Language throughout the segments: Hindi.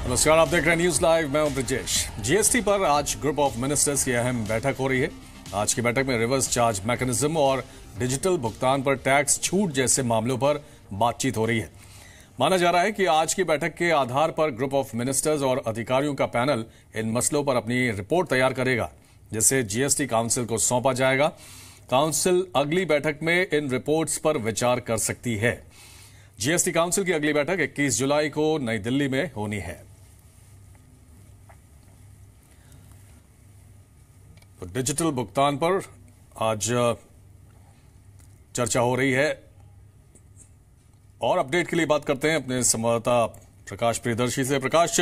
नमस्कार, आप देख रहे हैं न्यूज लाइव। मैं हूं ब्रजेश। जीएसटी पर आज ग्रुप ऑफ मिनिस्टर्स की अहम बैठक हो रही है। आज की बैठक में रिवर्स चार्ज मैकेनिज्म और डिजिटल भुगतान पर टैक्स छूट जैसे मामलों पर बातचीत हो रही है। माना जा रहा है कि आज की बैठक के आधार पर ग्रुप ऑफ मिनिस्टर्स और अधिकारियों का पैनल इन मसलों पर अपनी रिपोर्ट तैयार करेगा, जिसे जीएसटी काउंसिल को सौंपा जाएगा। काउंसिल अगली बैठक में इन रिपोर्ट्स पर विचार कर सकती है। जीएसटी काउंसिल की अगली बैठक 21 जुलाई को नई दिल्ली में होनी है। तो डिजिटल भुगतान पर आज चर्चा हो रही है और अपडेट के लिए बात करते हैं अपने संवाददाता प्रकाश प्रियदर्शी से। प्रकाश,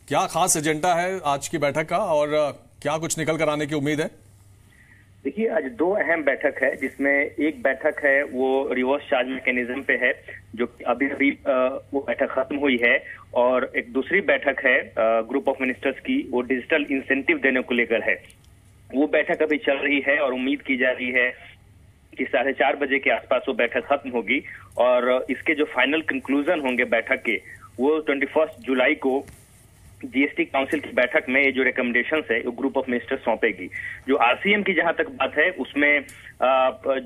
क्या खास एजेंडा है आज की बैठक का और क्या कुछ निकल कर आने की उम्मीद है? देखिए, आज दो अहम बैठक है, जिसमें एक बैठक है वो रिवर्स चार्ज मैकेनिज्म पे है, जो अभी वो बैठक खत्म हुई है, और एक दूसरी बैठक है ग्रुप ऑफ मिनिस्टर्स की, वो डिजिटल इंसेंटिव देने को लेकर है। वो बैठक अभी चल रही है और उम्मीद की जा रही है कि 4:30 बजे के आसपास वो बैठक खत्म होगी और इसके जो फाइनल कंक्लूजन होंगे बैठक के, वो 21 जुलाई को जीएसटी काउंसिल की बैठक में ये जो रिकमेंडेशंस है वो ग्रुप ऑफ मिनिस्टर्स सौंपेगी। जो आरसीएम की जहां तक बात है, उसमें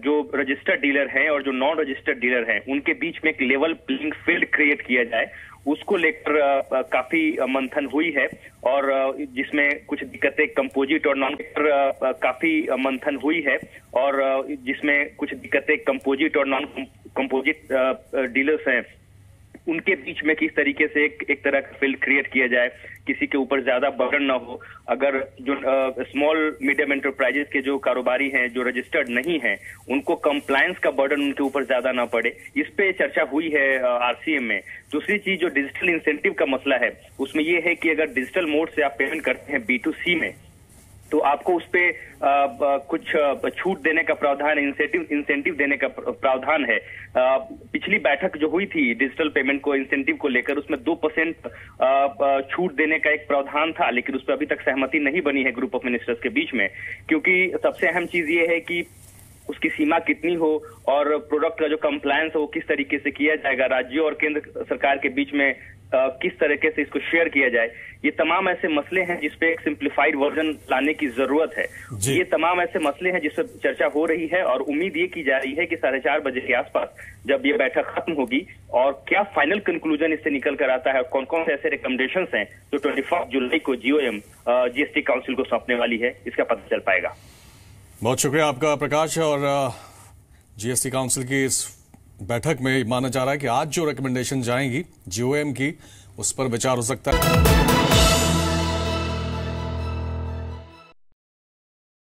जो रजिस्टर्ड डीलर हैं और जो नॉन रजिस्टर्ड डीलर हैं, उनके बीच में एक लेवल प्लेइंग फील्ड क्रिएट किया जाए, उसको लेकर काफी मंथन हुई है, और जिसमें कुछ दिक्कतें कंपोजिट और नॉन काफी मंथन हुई है, और जिसमें कुछ दिक्कतें कंपोजिट और नॉन कंपोजिट डीलर्स हैं, उनके बीच में किस तरीके से एक तरह का फील्ड क्रिएट किया जाए, किसी के ऊपर ज्यादा बर्डन ना हो। अगर जो स्मॉल मीडियम एंटरप्राइजेस के जो कारोबारी हैं, जो रजिस्टर्ड नहीं हैं, उनको कंप्लायंस का बर्डन उनके ऊपर ज्यादा ना पड़े, इस पे चर्चा हुई है आरसीएम में। दूसरी चीज, जो डिजिटल इंसेंटिव का मसला है, उसमें यह है कि अगर डिजिटल मोड से आप पेमेंट करते हैं B2C में, तो आपको उस पे कुछ छूट देने का प्रावधान, इंसेंटिव देने का प्रावधान है। पिछली बैठक जो हुई थी डिजिटल पेमेंट को इंसेंटिव को लेकर, उसमें 2% छूट देने का एक प्रावधान था, लेकिन उस पर अभी तक सहमति नहीं बनी है ग्रुप ऑफ मिनिस्टर्स के बीच में, क्योंकि सबसे अहम चीज ये है कि उसकी सीमा कितनी हो और प्रोडक्ट का जो कंप्लायंस है वो किस तरीके से किया जाएगा, राज्यों और केंद्र सरकार के बीच में किस तरीके से इसको शेयर किया जाए। ये तमाम ऐसे मसले हैं जिसपे एक सिंप्लीफाइड वर्जन लाने की जरूरत है। ये तमाम ऐसे मसले हैं जिस पर चर्चा हो रही है, और उम्मीद ये की जा रही है कि 4:30 बजे के आसपास जब ये बैठक खत्म होगी, और क्या फाइनल कंक्लूजन इससे निकल कर आता है, कौन कौन से ऐसे रिकमेंडेशंस हैं जो 21 जुलाई को जीएसटी काउंसिल को सौंपने वाली है, इसका पता चल पाएगा। बहुत शुक्रिया आपका प्रकाश। और जीएसटी काउंसिल की इस बैठक में माना जा रहा है कि आज जो रिकमेंडेशन जाएंगी जीओएम की, उस पर विचार हो सकता है।